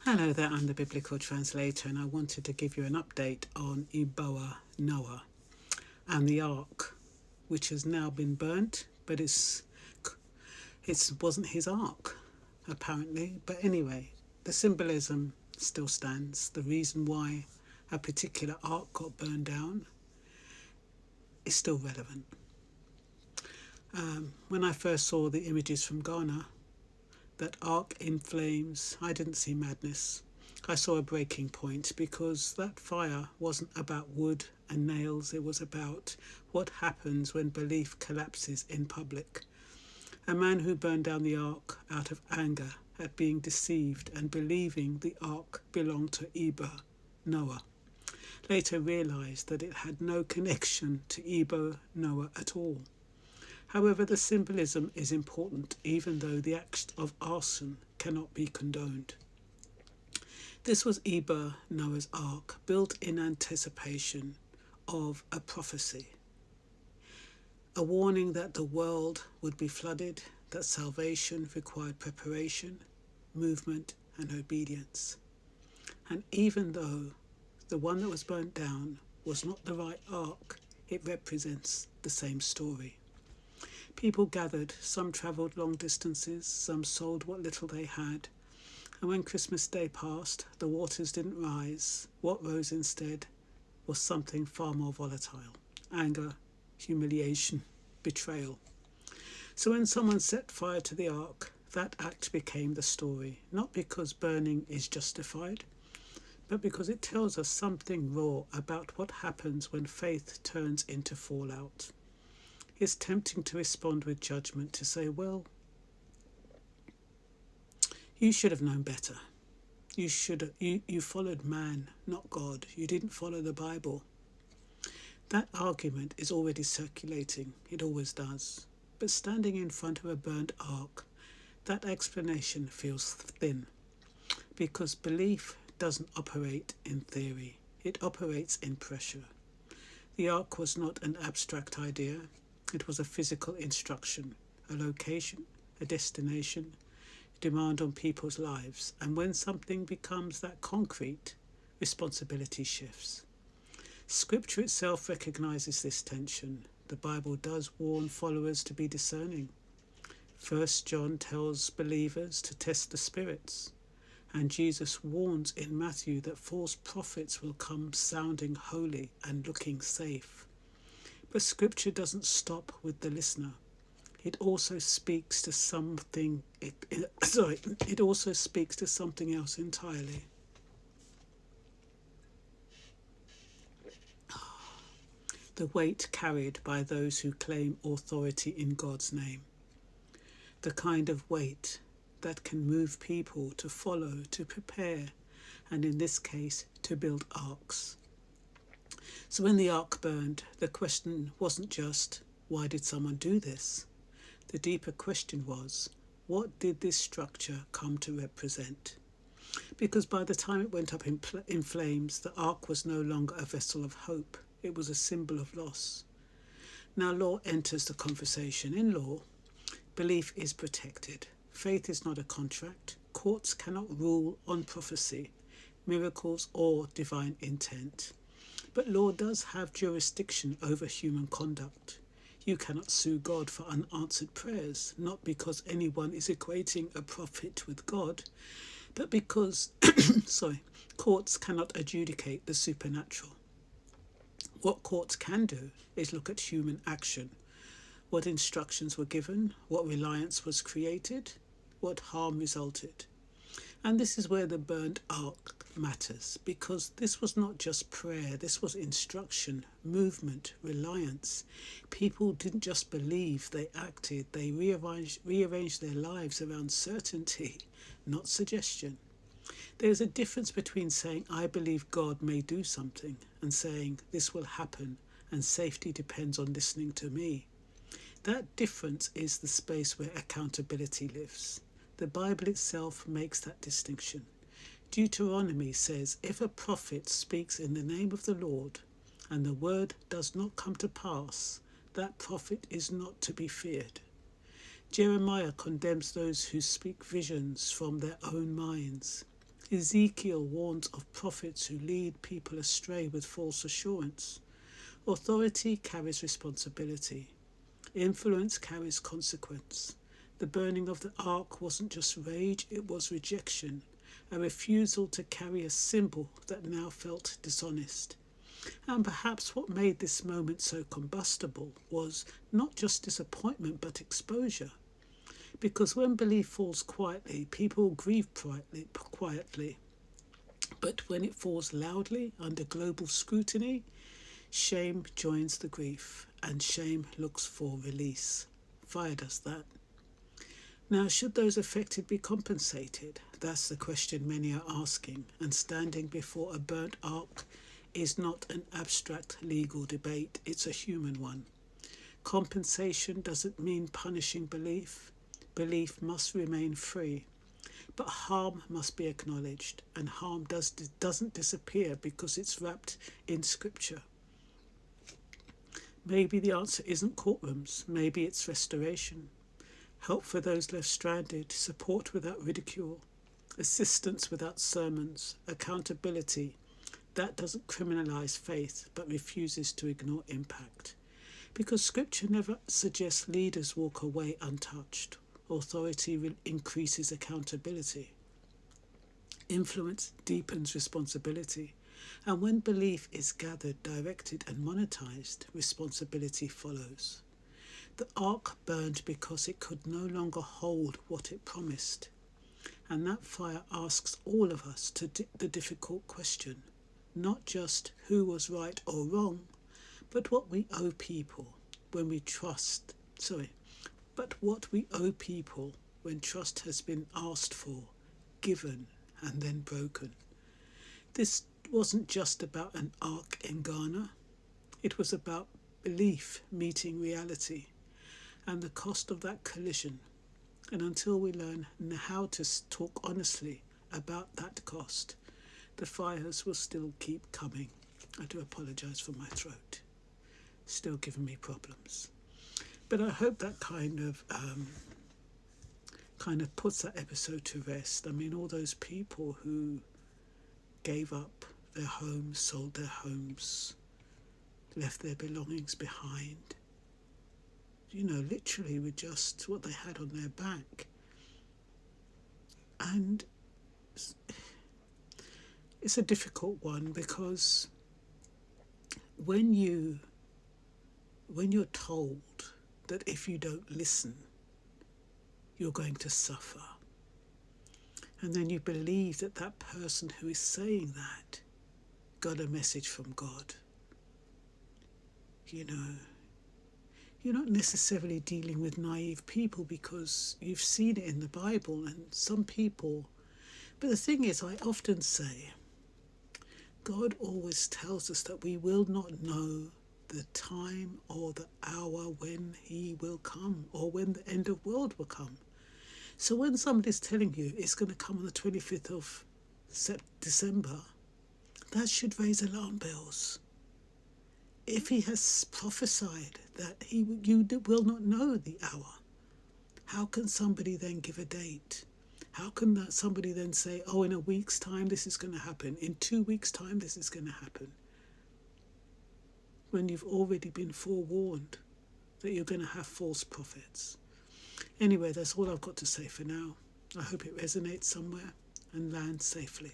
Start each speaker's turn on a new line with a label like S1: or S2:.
S1: Hello there, I'm the Biblical Translator, and I wanted to give you an update on Noah and the ark, which has now been burnt, but it wasn't his ark, apparently. But anyway, the symbolism still stands. The reason why a particular ark got burned down is still relevant. When I first saw the images from Ghana, that ark in flames, I didn't see madness. I saw a breaking point, because that fire wasn't about wood and nails. It was about what happens when belief collapses in public. A man who burned down the ark out of anger at being deceived and believing the ark belonged to Noah, later realized that it had no connection to Noah at all. However, the symbolism is important, even though the act of arson cannot be condoned. This was Noah's ark, built in anticipation of a prophecy, a warning that the world would be flooded, that salvation required preparation, movement, and obedience. And even though the one that was burnt down was not the right ark, it represents the same story. People gathered, some travelled long distances, some sold what little they had. And when Christmas Day passed, the waters didn't rise. What rose instead was something far more volatile: anger, humiliation, betrayal. So when someone set fire to the ark, that act became the story, not because burning is justified, but because it tells us something raw about what happens when faith turns into fallout. It's tempting to respond with judgment, to say, well, you should have known better. You followed man, not God. You didn't follow the Bible. That argument is already circulating. It always does. But standing in front of a burnt ark, that explanation feels thin, because belief doesn't operate in theory. It operates in pressure. The ark was not an abstract idea. It was a physical instruction, a location, a destination, a demand on people's lives. And when something becomes that concrete, responsibility shifts. Scripture itself recognizes this tension. The Bible does warn followers to be discerning. 1 John tells believers to test the spirits. And Jesus warns in Matthew that false prophets will come sounding holy and looking safe. But Scripture doesn't stop with the listener. It also speaks to something. It also speaks to something else entirely. The weight carried by those who claim authority in God's name. The kind of weight that can move people to follow, to prepare, and in this case, to build arks. So when the ark burned, the question wasn't just, why did someone do this? The deeper question was, what did this structure come to represent? Because by the time it went up in flames, the ark was no longer a vessel of hope. It was a symbol of loss. Now law enters the conversation. In law, belief is protected. Faith is not a contract. Courts cannot rule on prophecy, miracles, or divine intent. But law does have jurisdiction over human conduct. You cannot sue God for unanswered prayers, not because anyone is equating a prophet with God, but because courts cannot adjudicate the supernatural. What courts can do is look at human action. What instructions were given, what reliance was created, what harm resulted. And this is where the burnt ark matters, because this was not just prayer, this was instruction, movement, reliance. People didn't just believe, they acted, they rearranged their lives around certainty, not suggestion. There's a difference between saying, I believe God may do something, and saying, this will happen, and safety depends on listening to me. That difference is the space where accountability lives. The Bible itself makes that distinction. Deuteronomy says, if a prophet speaks in the name of the Lord, and the word does not come to pass, that prophet is not to be feared. Jeremiah condemns those who speak visions from their own minds. Ezekiel warns of prophets who lead people astray with false assurance. Authority carries responsibility. Influence carries consequence. The burning of the ark wasn't just rage, it was rejection, a refusal to carry a symbol that now felt dishonest. And perhaps what made this moment so combustible was not just disappointment but exposure. Because when belief falls quietly, people grieve quietly. But when it falls loudly under global scrutiny, shame joins the grief, and shame looks for release. Fire does that. Now, should those affected be compensated? That's the question many are asking, and standing before a burnt ark is not an abstract legal debate, it's a human one. Compensation doesn't mean punishing belief. Belief must remain free. But harm must be acknowledged, and harm doesn't disappear because it's wrapped in scripture. Maybe the answer isn't courtrooms, maybe it's restoration. Help for those left stranded, support without ridicule, assistance without sermons, accountability. That doesn't criminalise faith, but refuses to ignore impact. Because scripture never suggests leaders walk away untouched. Authority increases accountability. Influence deepens responsibility. And when belief is gathered, directed and monetized, responsibility follows. The ark burned because it could no longer hold what it promised. And that fire asks all of us the difficult question, not just who was right or wrong, but what we owe people when what we owe people when trust has been asked for, given, and then broken. This wasn't just about an ark in Ghana. It was about belief meeting reality and the cost of that collision. And until we learn how to talk honestly about that cost, the fires will still keep coming. I do apologise for my throat. Still giving me problems. But I hope that kind of puts that episode to rest. I mean, all those people who gave up their homes, sold their homes, left their belongings behind, literally with just what they had on their back. And it's a difficult one because when you're told that if you don't listen, you're going to suffer, and then you believe that that person who is saying that got a message from God, you're not necessarily dealing with naive people because you've seen it in the Bible and some people. But the thing is, I often say, God always tells us that we will not know the time or the hour when he will come or when the end of world will come. So when somebody's telling you it's going to come on the 25th of December, that should raise alarm bells. If he has prophesied that you will not know the hour, how can somebody then give a date? How can somebody then say, oh, in a week's time this is going to happen, in 2 weeks' time this is going to happen, when you've already been forewarned that you're going to have false prophets? Anyway, that's all I've got to say for now. I hope it resonates somewhere and lands safely.